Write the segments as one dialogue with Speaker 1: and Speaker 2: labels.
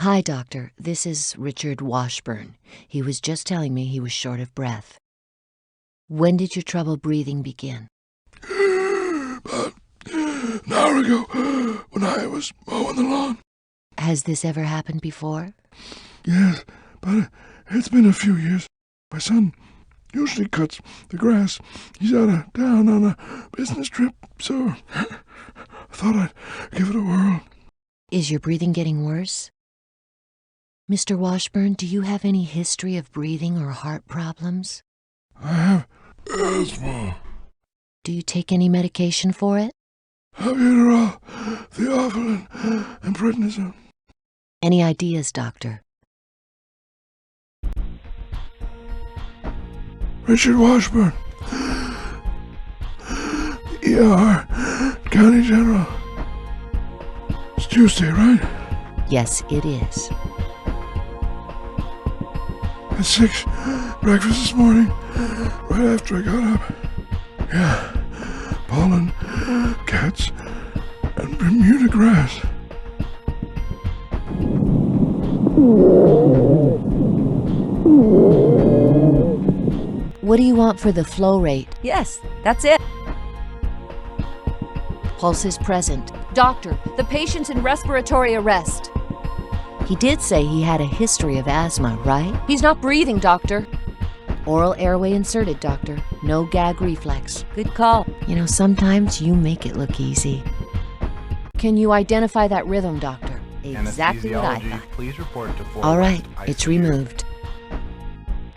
Speaker 1: Hi, doctor. This is Richard Washburn. He was just telling me he was short of breath. When did your trouble breathing begin?
Speaker 2: About an hour ago, when I was mowing the lawn.
Speaker 1: Has this ever happened before?
Speaker 2: Yes, but it's been a few years. My son usually cuts the grass. He's out of town on a business trip, so I thought I'd give it a whirl.
Speaker 1: Is your breathing getting worse? Mr. Washburn, do you have any history of breathing or heart problems?
Speaker 2: I have asthma.
Speaker 1: Do you take any medication for it?
Speaker 2: Albuterol, theophylline, and prednisone.
Speaker 1: Any ideas, doctor?
Speaker 2: Richard Washburn, ER, County General. It's Tuesday, right?
Speaker 1: Yes, it is.
Speaker 2: At 6, breakfast this morning, right after I got up. Yeah, pollen, cats, and Bermuda grass.
Speaker 1: What do you want for the flow rate?
Speaker 3: Yes, that's it.
Speaker 1: Pulse is present.
Speaker 3: Doctor, the patient's in respiratory arrest.
Speaker 1: He did say he had a history of asthma, right?
Speaker 3: He's not breathing, doctor.
Speaker 1: Oral airway inserted, doctor. No gag reflex.
Speaker 3: Good call.
Speaker 1: You know, sometimes you make it look easy. Can you identify that rhythm, doctor? Exactly what I thought.
Speaker 4: Please report to
Speaker 1: All right, it's removed.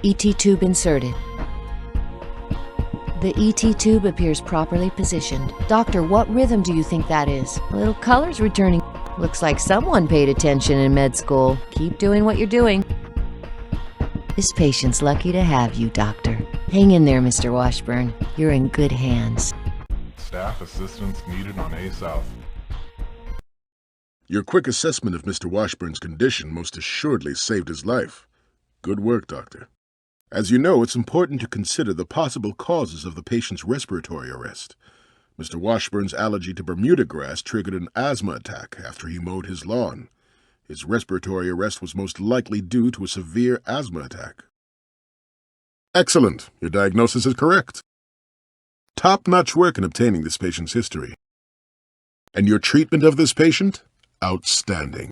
Speaker 1: ET tube inserted. The ET tube appears properly positioned. Doctor, what rhythm do you think that is? A little color's returning. Looks like someone paid attention in med school. Keep doing what you're doing. This patient's lucky to have you, doctor. Hang in there, Mr. Washburn. You're in good hands.
Speaker 4: Staff assistance needed on A South.
Speaker 5: Your quick assessment of Mr. Washburn's condition most assuredly saved his life. Good work, doctor. As you know, it's important to consider the possible causes of the patient's respiratory arrest. Mr. Washburn's allergy to Bermuda grass triggered an asthma attack after he mowed his lawn. His respiratory arrest was most likely due to a severe asthma attack. Excellent. Your diagnosis is correct. Top-notch work in obtaining this patient's history. And your treatment of this patient? Outstanding.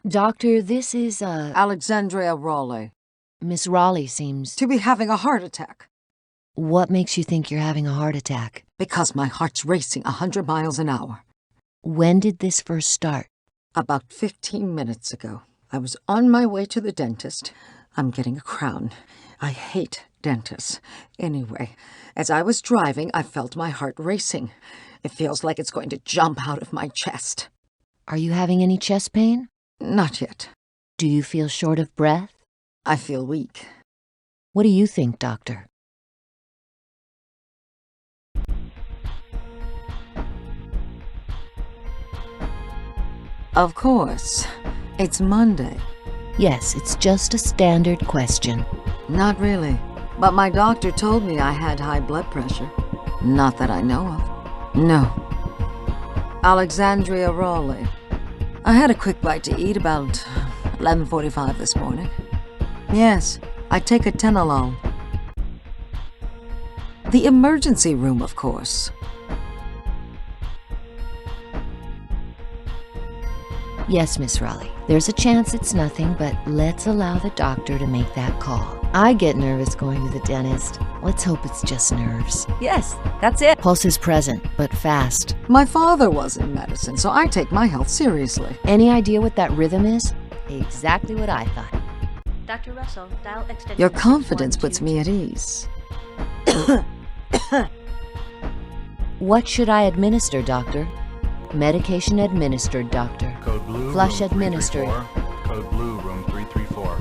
Speaker 1: Doctor, this is,
Speaker 6: Alexandria Raleigh.
Speaker 1: Miss Raleigh seems...
Speaker 6: To be having a heart attack.
Speaker 1: What makes you think you're having a heart attack?
Speaker 6: Because my heart's racing 100 miles an hour.
Speaker 1: When did this first start?
Speaker 6: About 15 minutes ago. I was on my way to the dentist. I'm getting a crown. I hate dentists. Anyway, as I was driving, I felt my heart racing. It feels like it's going to jump out of my chest.
Speaker 1: Are you having any chest pain?
Speaker 6: Not yet.
Speaker 1: Do you feel short of breath?
Speaker 6: I feel weak.
Speaker 1: What do you think, doctor?
Speaker 6: Of course. It's Monday.
Speaker 1: Yes, it's just a standard question.
Speaker 6: Not really. But my doctor told me I had high blood pressure. Not that I know of. No. Alexandria Raleigh. I had a quick bite to eat about 11:45 this morning. Yes, I take a Tenolol. The emergency room, of course.
Speaker 1: Yes, Miss Raleigh. There's a chance it's nothing, but let's allow the doctor to make that call. I get nervous going to the dentist. Let's hope it's just nerves.
Speaker 3: Yes, that's it.
Speaker 1: Pulse is present, but fast.
Speaker 6: My father was in medicine, so I take my health seriously.
Speaker 1: Any idea what that rhythm is?
Speaker 3: Exactly what I thought.
Speaker 7: Dr. Russell, dial extension.
Speaker 6: Your confidence puts me at ease.
Speaker 1: What should I administer, doctor? Medication administered, doctor.
Speaker 4: Code blue,
Speaker 1: Flush
Speaker 4: room
Speaker 1: administered.
Speaker 4: 334. Code blue, room 334.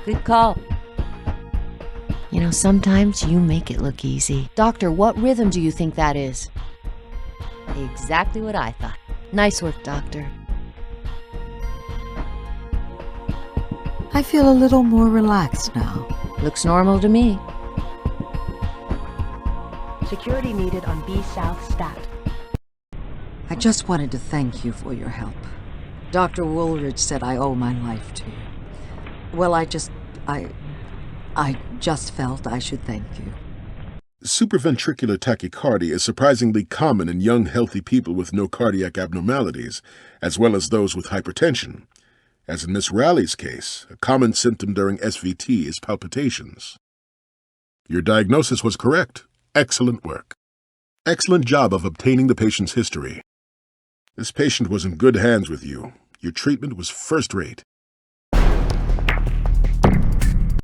Speaker 3: Good call.
Speaker 1: You know, sometimes you make it look easy. Doctor, what rhythm do you think that is?
Speaker 3: Exactly what I thought.
Speaker 1: Nice work, doctor.
Speaker 6: I feel a little more relaxed now.
Speaker 1: Looks normal to me.
Speaker 8: Security needed on B South Stat.
Speaker 6: I just wanted to thank you for your help. Dr. Woolridge said I owe my life to you. Well, I just felt I should thank you.
Speaker 5: Supraventricular tachycardia is surprisingly common in young, healthy people with no cardiac abnormalities, as well as those with hypertension. As in Miss Rowley's case, a common symptom during SVT is palpitations. Your diagnosis was correct. Excellent work. Excellent job of obtaining the patient's history. This patient was in good hands with you. Your treatment was first-rate.